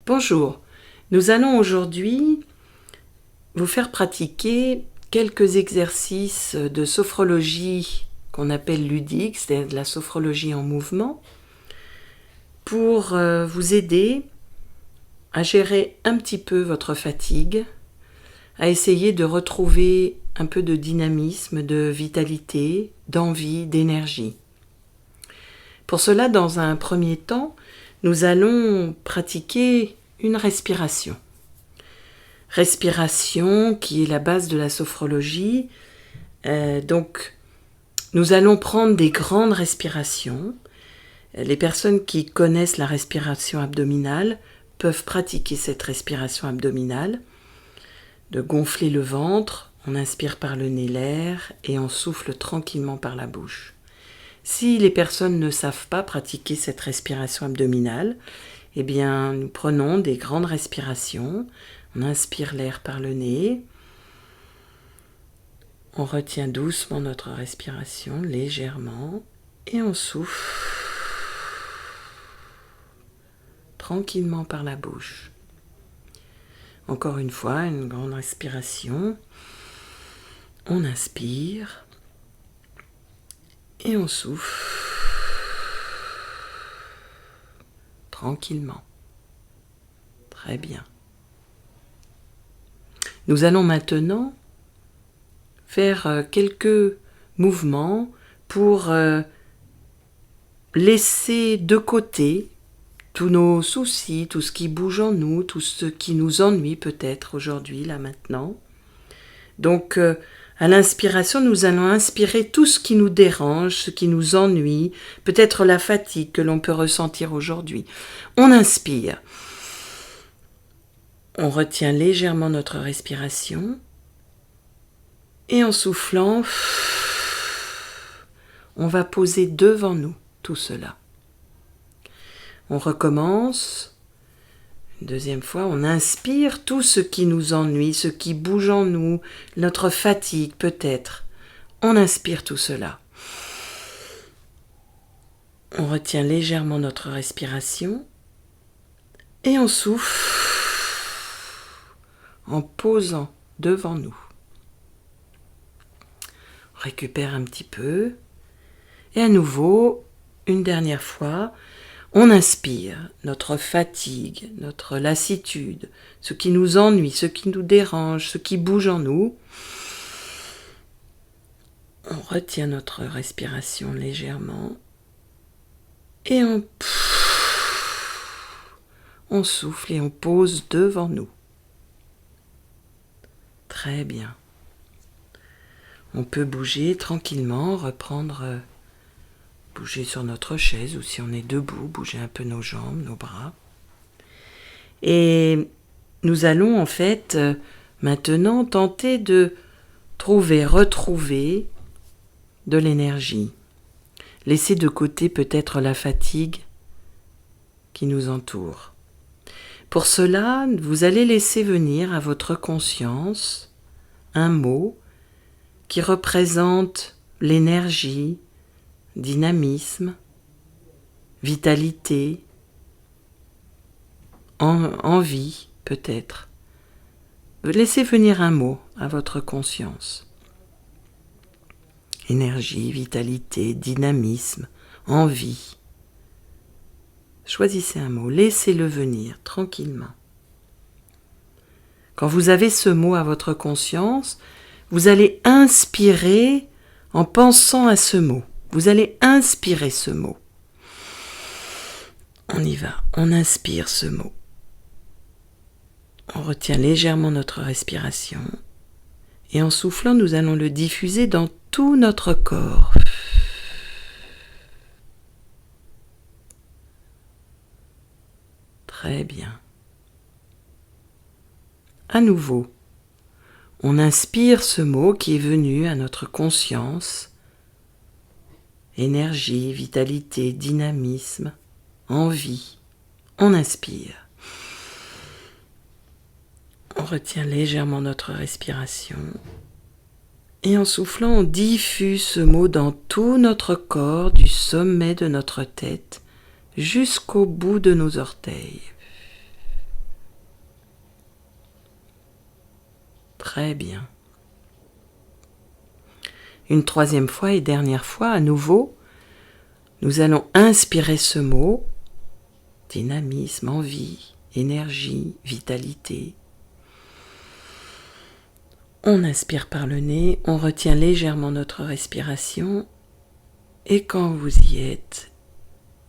Bonjour, nous allons aujourd'hui vous faire pratiquer quelques exercices de sophrologie qu'on appelle ludique, c'est-à-dire de la sophrologie en mouvement, pour vous aider à gérer un petit peu votre fatigue, à essayer de retrouver un peu de dynamisme, de vitalité, d'envie, d'énergie. Pour cela, dans un premier temps, nous allons pratiquer une respiration. Respiration qui est la base de la sophrologie. Donc, nous allons prendre des grandes respirations. Les personnes qui connaissent la respiration abdominale peuvent pratiquer cette respiration abdominale, de gonfler le ventre, on inspire par le nez l'air et on souffle tranquillement par la bouche. Si les personnes ne savent pas pratiquer cette respiration abdominale, eh bien, nous prenons des grandes respirations. On inspire l'air par le nez. On retient doucement notre respiration, légèrement, et on souffle tranquillement par la bouche. Encore une fois, une grande respiration. On inspire et on souffle tranquillement. Très bien. Nous allons maintenant faire quelques mouvements pour laisser de côté tous nos soucis, tout ce qui bouge en nous, tout ce qui nous ennuie peut-être aujourd'hui, là maintenant. Donc, à l'inspiration, nous allons inspirer tout ce qui nous dérange, ce qui nous ennuie, peut-être la fatigue que l'on peut ressentir aujourd'hui. On inspire. On retient légèrement notre respiration. Et en soufflant, on va poser devant nous tout cela. On recommence. Une deuxième fois, on inspire tout ce qui nous ennuie, ce qui bouge en nous, notre fatigue peut-être. On inspire tout cela. On retient légèrement notre respiration. Et on souffle en posant devant nous. On récupère un petit peu. Et à nouveau, une dernière fois, on inspire notre fatigue, notre lassitude, ce qui nous ennuie, ce qui nous dérange, ce qui bouge en nous. On retient notre respiration légèrement et on souffle et on pose devant nous. Très bien. On peut bouger tranquillement, bouger sur notre chaise ou si on est debout, bouger un peu nos jambes, nos bras. Et nous allons en fait maintenant tenter de retrouver de l'énergie. Laisser de côté peut-être la fatigue qui nous entoure. Pour cela, vous allez laisser venir à votre conscience un mot qui représente l'énergie, dynamisme, vitalité, envie peut-être. Laissez venir un mot à votre conscience. Énergie, vitalité, dynamisme, envie. Choisissez un mot, laissez-le venir tranquillement. Quand vous avez ce mot à votre conscience, vous allez inspirer en pensant à ce mot. Vous allez inspirer ce mot. On y va, on inspire ce mot. On retient légèrement notre respiration. Et en soufflant, nous allons le diffuser dans tout notre corps. Très bien. À nouveau, on inspire ce mot qui est venu à notre conscience. Énergie, vitalité, dynamisme, envie. On inspire. On retient légèrement notre respiration. Et en soufflant, on diffuse ce mot dans tout notre corps, du sommet de notre tête jusqu'au bout de nos orteils. Très bien. Une troisième fois et dernière fois, à nouveau, nous allons inspirer ce mot, dynamisme, envie, énergie, vitalité. On inspire par le nez, on retient légèrement notre respiration et quand vous y êtes,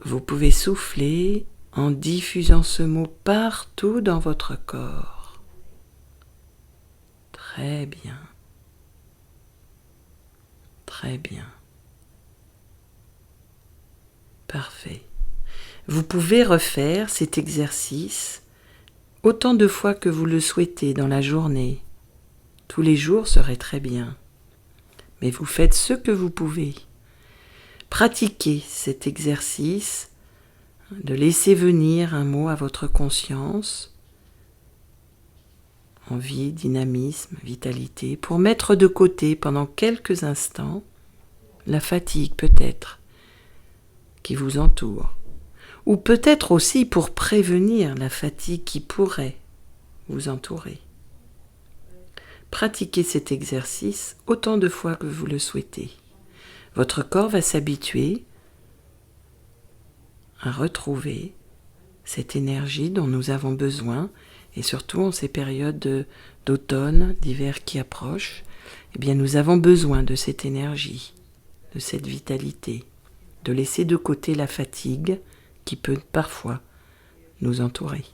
vous pouvez souffler en diffusant ce mot partout dans votre corps. Très bien. Très bien. Parfait. Vous pouvez refaire cet exercice autant de fois que vous le souhaitez dans la journée. Tous les jours serait très bien. Mais vous faites ce que vous pouvez. Pratiquez cet exercice de laisser venir un mot à votre conscience, envie, dynamisme, vitalité, pour mettre de côté pendant quelques instants la fatigue peut-être qui vous entoure, ou peut-être aussi pour prévenir la fatigue qui pourrait vous entourer. Pratiquez cet exercice autant de fois que vous le souhaitez. Votre corps va s'habituer à retrouver cette énergie dont nous avons besoin, et surtout en ces périodes d'automne, d'hiver qui approchent, eh bien nous avons besoin de cette énergie, de cette vitalité, de laisser de côté la fatigue qui peut parfois nous entourer.